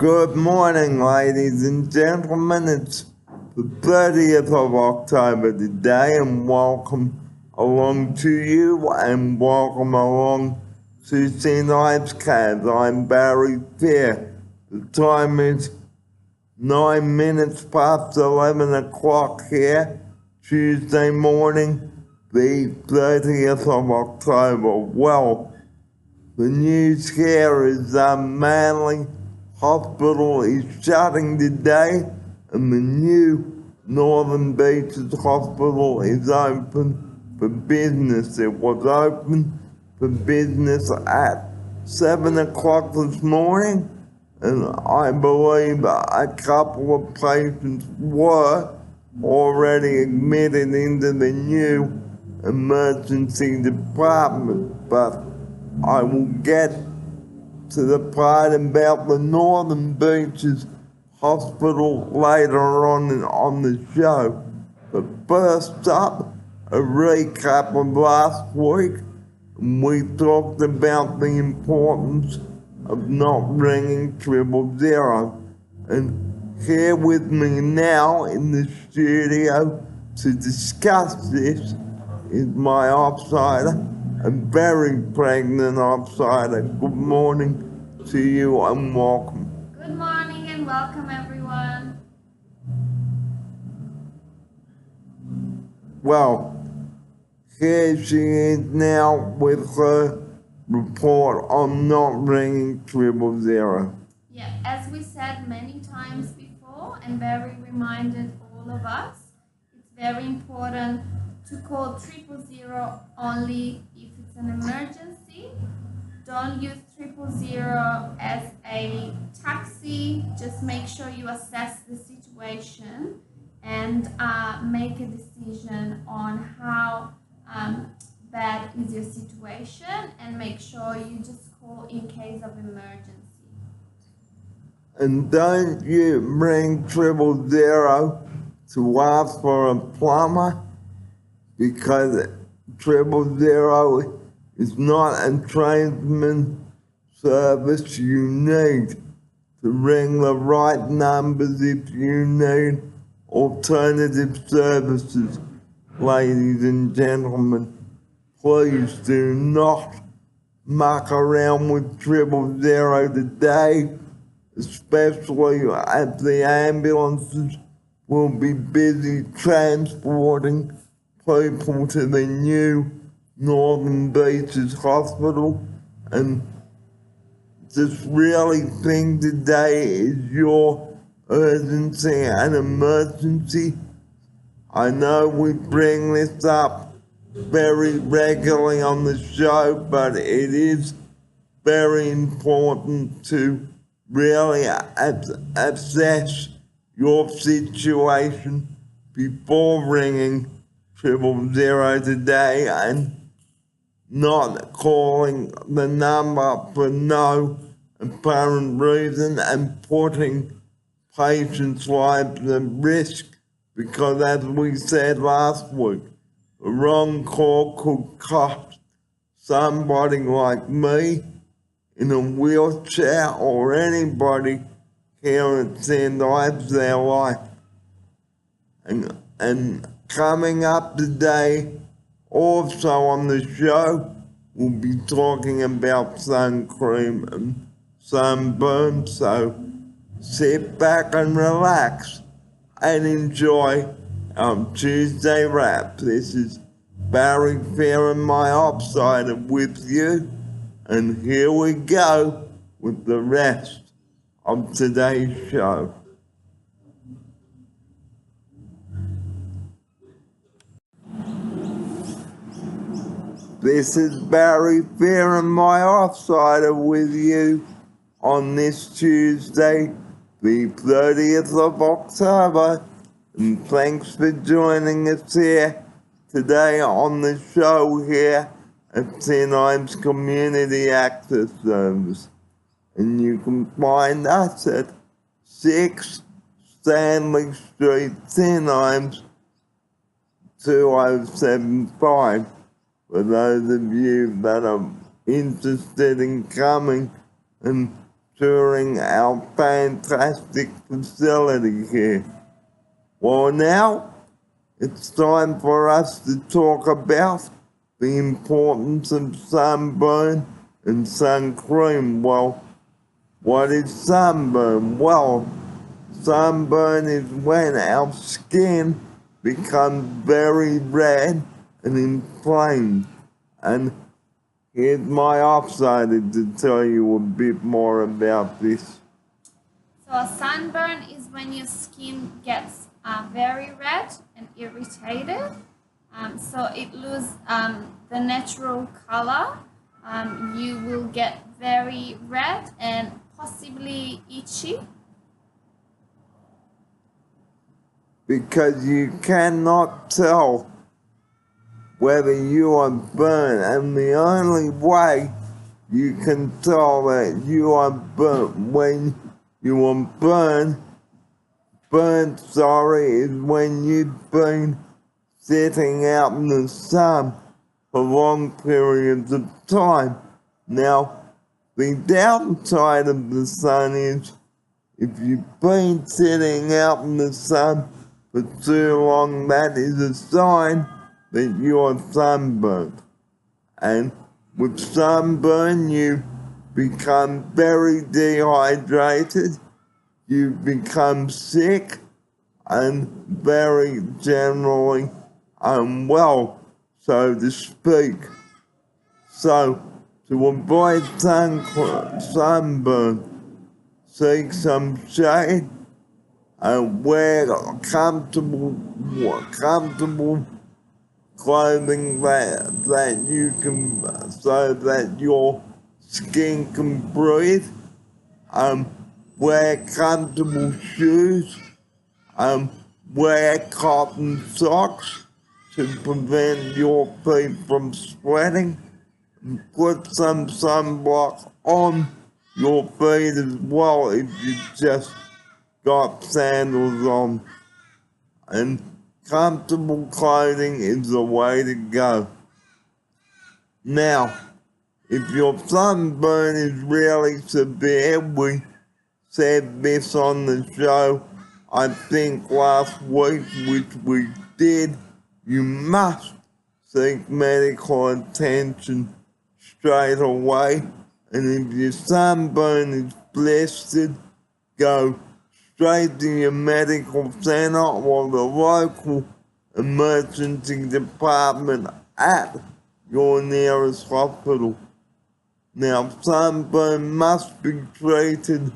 Good morning, ladies and gentlemen. It's the 30th of October today, and welcome along to you, and welcome along to St. Ives Cabs. I'm Barry Fair. The time is 9 minutes past 11 o'clock here, Tuesday morning, the 30th of October. Well, the news here is Manly Hospital is shutting today, and the new Northern Beaches Hospital is open for business. It was open for business at 7 o'clock this morning, and I believe a couple of patients were already admitted into the new emergency department, but I will get to the part about the Northern Beaches Hospital later on the show. But first up, a recap of last week. We talked about the importance of not ringing 000. And here with me now in the studio to discuss this is my offsider, a very pregnant offsider. Good morning to you and welcome. Good morning and welcome everyone. Well, here she is now with her report on not ringing 000. Yeah, as we said many times before, and Barry reminded all of us, it's very important to call 000 only if it's an emergency. Don't use 000 as a taxi. Just make sure you assess the situation and make a decision on how bad is your situation, and make sure you just call in case of emergency. And don't you ring 000 to ask for a plumber, because 000 is not a tradesman service. You need to ring the right numbers if you need alternative services. Ladies and gentlemen, please do not muck around with 000 today, especially as the ambulances will be busy transporting people to the new Northern Beaches Hospital. And this really thing today is your urgency and emergency. I know we bring this up very regularly on the show, but it is very important to really assess your situation before ringing 000 today and not calling the number for no apparent reason and putting patients' lives at risk, because as we said last week, the wrong call could cost somebody like me in a wheelchair or anybody here at St. Ives their life. And coming up today, also on the show, we'll be talking about sun cream and sunburn, so sit back and relax and enjoy our Tuesday wrap. This is Barry Fair and my offsider with you, and here we go with the rest of today's show. This is Barry Fair and my offsider with you on this Tuesday, the 30th of October, and thanks for joining us here today on the show here at St. Ives Community Access Service. And you can find us at 6 Stanley Street, St. Ives, 2075. For those of you that are interested in coming and touring our fantastic facility here. Well, now it's time for us to talk about the importance of sunburn and sun cream. Well, what is sunburn? Well, sunburn is when our skin becomes very red and inflamed. And here's my outsider to tell you a bit more about this. So a sunburn is when your skin gets very red and irritated. So it loses the natural color. You will get very red and possibly itchy. Because you cannot tell whether you are burnt, and the only way you can tell that you are burnt when you are burnt is when you've been sitting out in the sun for long periods of time. Now, the downside of the sun is if you've been sitting out in the sun for too long, that is a sign that you are sunburned. And with sunburn, you become very dehydrated, you become sick, and very generally unwell, so to speak. So, to avoid sunburn, seek some shade and wear comfortable clothing that you can, so that your skin can breathe. Wear comfortable shoes. Wear cotton socks to prevent your feet from sweating. Put some sunblock on your feet as well if you just got sandals on. And comfortable clothing is the way to go. Now, if your sunburn is really severe, we said this on the show, I think last week, which we did, you must seek medical attention straight away. And if your sunburn is blistered, go straight to your medical center or the local emergency department at your nearest hospital. Now, sunburn must be treated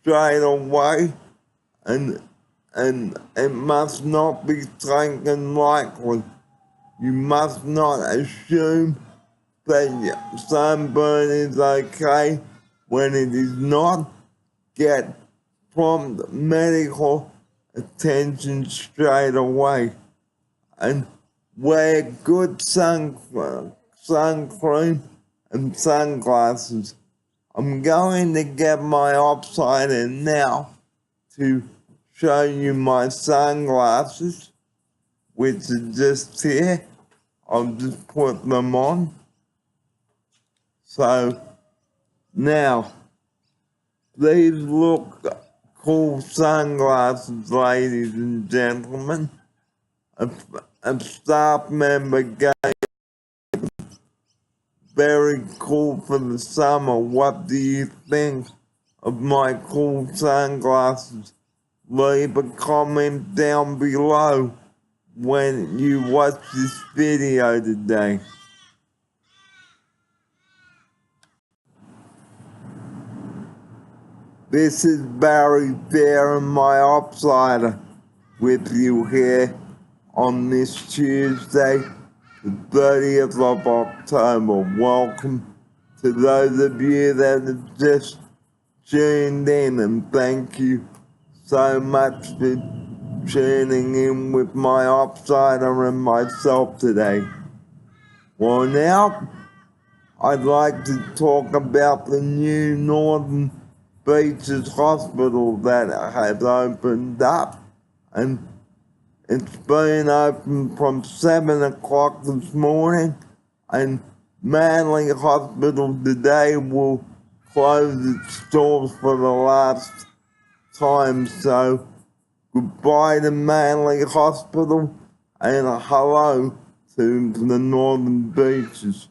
straight away, and it must not be taken lightly. You must not assume that sunburn is okay when it is not. Get prompt medical attention straight away, and wear good sun cream and sunglasses. I'm going to get my outsider now to show you my sunglasses, which are just here. I'll just put them on. So now, these look cool sunglasses, ladies and gentlemen. A staff member gave very cool for the summer. What do you think of my cool sunglasses? Leave a comment down below when you watch this video today. This is Barry Fair and my outsider with you here on this Tuesday, the 30th of October. Welcome to those of you that have just tuned in, and thank you so much for tuning in with my outsider and myself today. Well, now I'd like to talk about the new Northern Beaches Hospital that has opened up, and it's been open from 7 o'clock this morning, and Manly Hospital today will closed its doors for the last time, so goodbye to Manly Hospital and a hello to the Northern Beaches.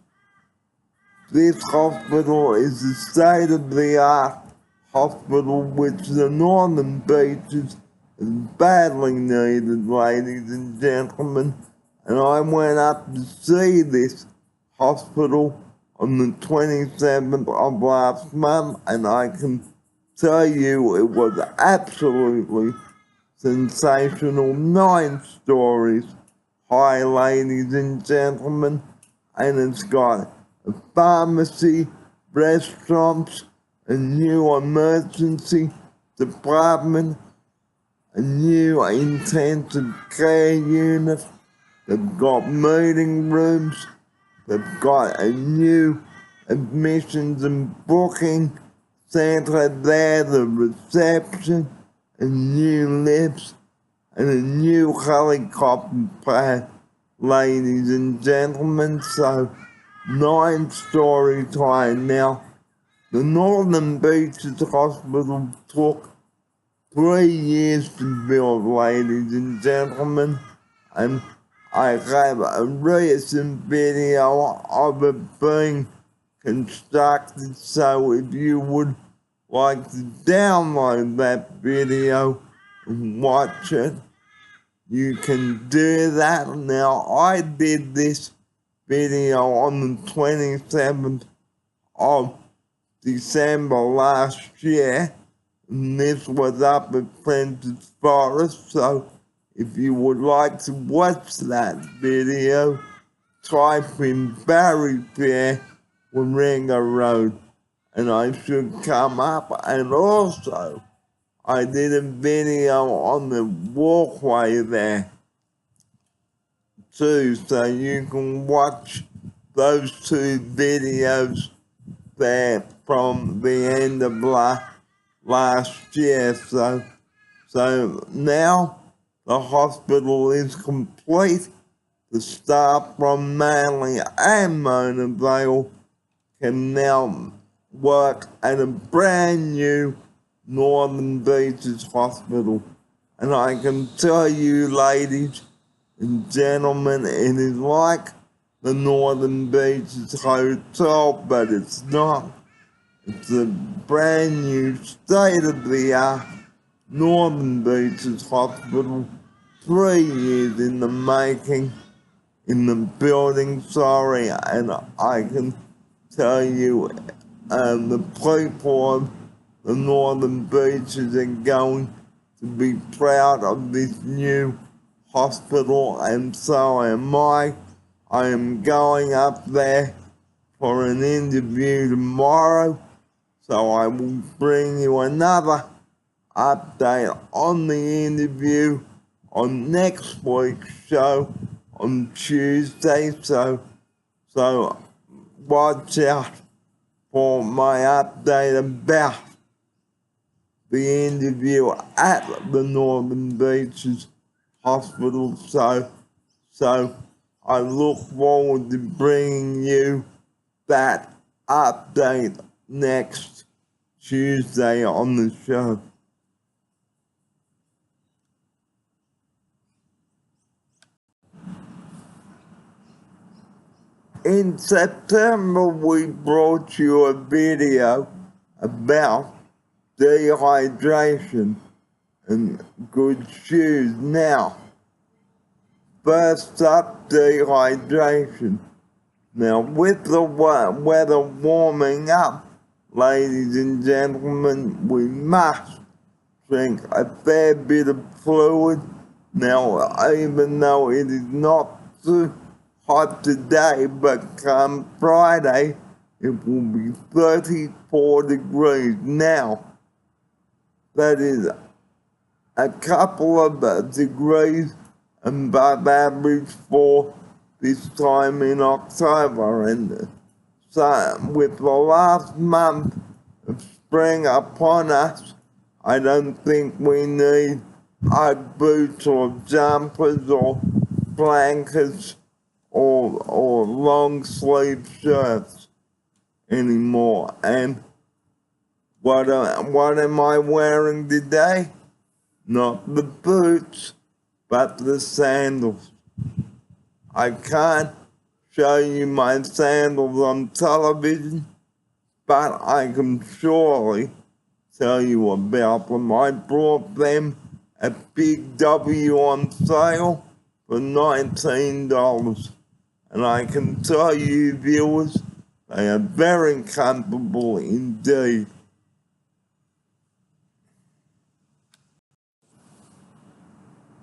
This hospital is a state-of-the-art hospital which the Northern Beaches is badly needed, ladies and gentlemen, and I went up to see this hospital on the 27th of last month, and I can tell you it was absolutely sensational. 9 stories high, ladies and gentlemen, and it's got a pharmacy, restaurants, a new emergency department, a new intensive care unit. They've got meeting rooms. They've got a new admissions and booking center there, the reception, a new lifts, and a new helicopter pad, ladies and gentlemen. So 9 stories high. Now, the Northern Beaches Hospital took 3 years to build, ladies and gentlemen, and I have a recent video of it being constructed, so if you would like to download that video and watch it, you can do that. Now, I did this video on the 27th of December last year, and this was up at Princess Forest, so if you would like to watch that video, type in Barry Fair, Warringah Road, and I should come up. And also, I did a video on the walkway there too, so you can watch those 2 videos there from the end of last year. So now the hospital is complete. The staff from Manly and Mona Vale can now work at a brand new Northern Beaches Hospital. And I can tell you, ladies and gentlemen, it is like the Northern Beaches Hotel, but it's not. It's a brand new, state-of-the-art Northern Beaches Hospital, 3 years in the making, in the building, sorry, and I can tell you the people of the Northern Beaches are going to be proud of this new hospital, and so am I. I am going up there for an interview tomorrow, so I will bring you another update on the interview on next week's show on Tuesday, so watch out for my update about the interview at the Northern Beaches Hospital. So I look forward to bringing you that update next Tuesday on the show. In September, we brought you a video about dehydration and good shoes. Now, first up, dehydration. Now, with the weather warming up, ladies and gentlemen, we must drink a fair bit of fluid. Now, even though it is not too hot today, but come Friday, it will be 34 degrees. Now, that is a couple of degrees above average for this time in October, and so with the last month of spring upon us, I don't think we need Ugg boots or jumpers or blankets or long sleeve shirts anymore. And What am I wearing today? Not the boots, but the sandals. I can't show you my sandals on television, but I can surely tell you about them. I brought them at Big W on sale for $19. And I can tell you, viewers, they are very comfortable indeed.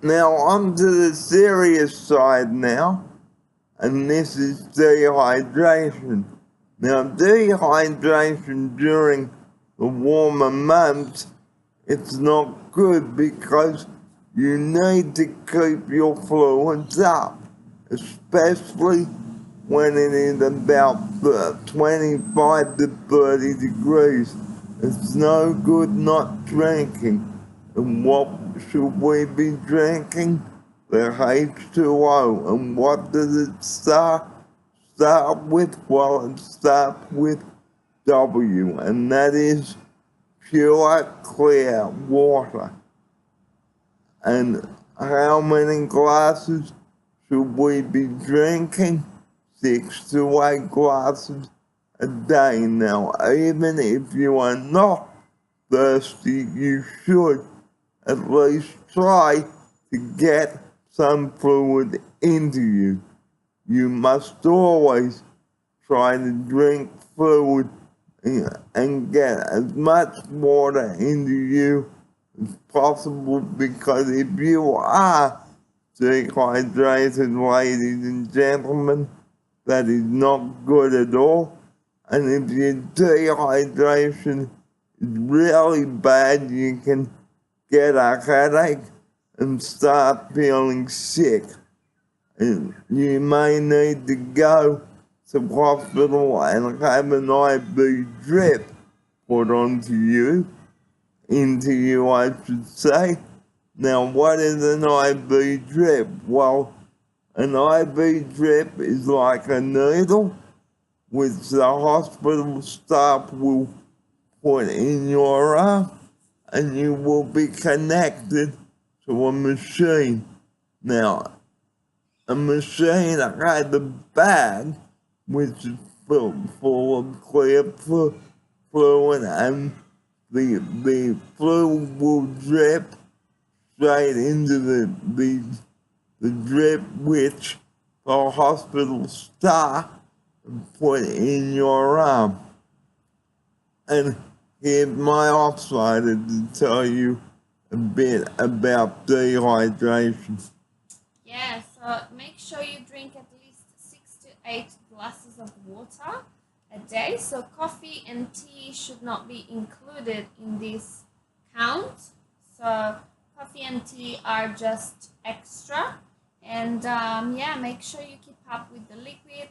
Now on to the serious side now, and this is dehydration. Now dehydration during the warmer months, it's not good because you need to keep your fluids up, especially when it is about 25 to 30 degrees. It's no good not drinking. And what should we be drinking? The H2O. And what does it start with? Well, it starts with W, and that is pure, clear water. And how many glasses should we be drinking? 6 to 8 glasses a day. Now, even if you are not thirsty, you should at least try to get some fluid into you. You must always try to drink fluid and get as much water into you as possible, because if you are dehydrated, ladies and gentlemen, that is not good at all. And if your dehydration is really bad, you can get a headache and start feeling sick. And you may need to go to hospital and have an IV drip put onto you, into you, I should say. Now, what is an IV drip? Well, an IV drip is like a needle which the hospital staff will put in your arm, and you will be connected to a machine. Now, a machine has a bag which is full of clear fluid, and the fluid will drip straight into the drip which the hospital staff put in your arm. And here's my outsider to tell you a bit about dehydration. Yeah, so make sure you drink at least 6 to 8 glasses of water a day. So coffee and tea should not be included in this count. So coffee and tea are just extra. And yeah, make sure you keep up with the liquid.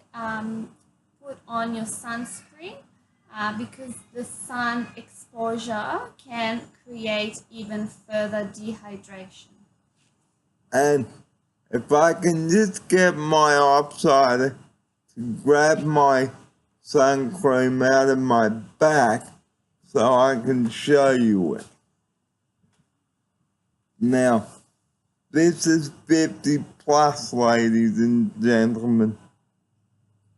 Put on your sunscreen because the sun exposure can create even further dehydration. And if I can just get my outsider to grab my sun cream out of my back so I can show you it. Now, this is 50 plus, ladies and gentlemen.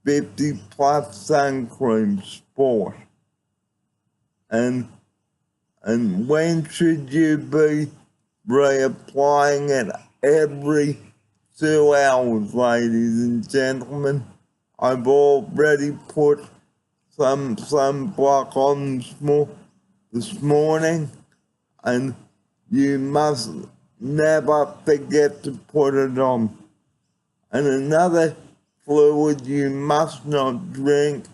50 plus sun cream sport. And when should you be reapplying it? Every 2 hours, ladies and gentlemen. I've already put some sunblock on this morning, and you must never forget to put it on. And another fluid you must not drink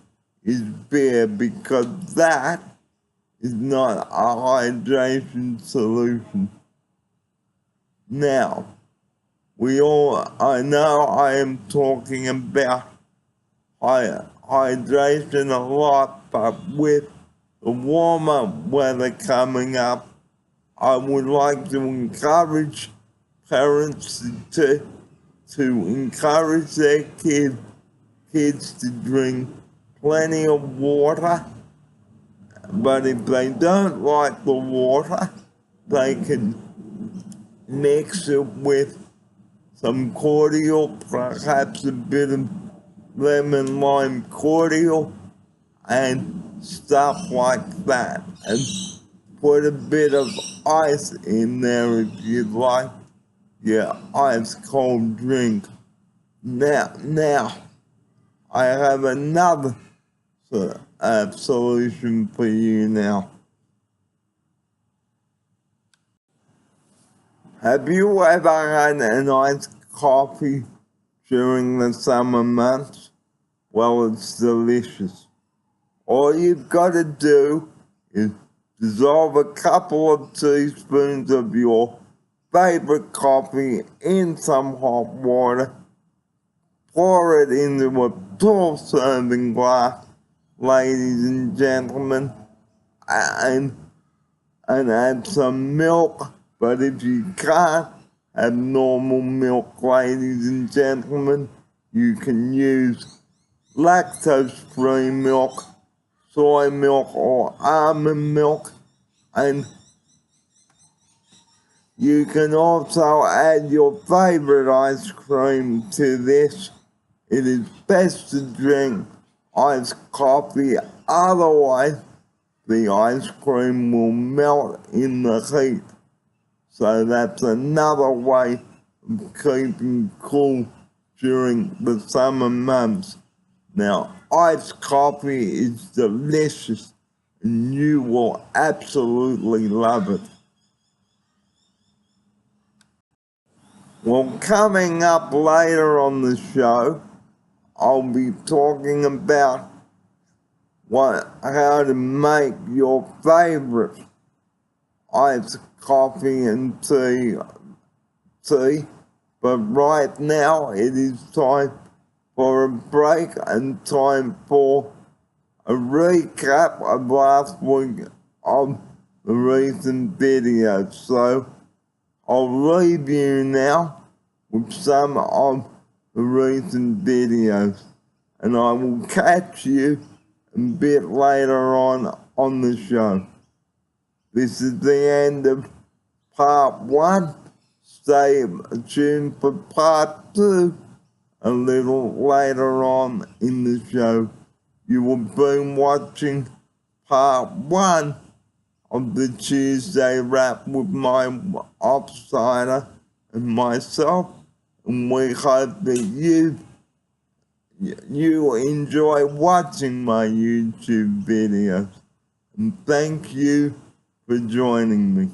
is beer, because that is not a hydration solution. Now, I know I am talking about hydration a lot, but with the warmer weather coming up, I would like to encourage parents to encourage their kids to drink plenty of water, But if they don't like the water, they can mix it with some cordial, perhaps a bit of lemon lime cordial and stuff like that. And put a bit of ice in there if you'd like your ice cold drink. Now, I have another solution for you now. Have you ever had an iced coffee during the summer months? Well, it's delicious. All you've got to do is dissolve a couple of teaspoons of your favorite coffee in some hot water, pour it into a full serving glass, ladies and gentlemen, and add some milk. But if you can't have normal milk, ladies and gentlemen, you can use lactose-free milk, soy milk, or almond milk, and you can also add your favorite ice cream to this. It is best to drink iced coffee, otherwise the ice cream will melt in the heat. So that's another way of keeping cool during the summer months. Now, iced coffee is delicious and you will absolutely love it. Well, coming up later on the show, I'll be talking about how to make your favorite iced coffee and tea. But right now it is time for a break and time for a recap of last week of the recent videos. So I'll leave you now with some of the recent videos, and I will catch you a bit later on the show. This is the end of part 1. Stay tuned for part 2 a little later on in the show. You will be watching part 1 of the Tuesday Wrap with my offsider and myself, and we hope that you enjoy watching my YouTube videos. And thank you for joining me.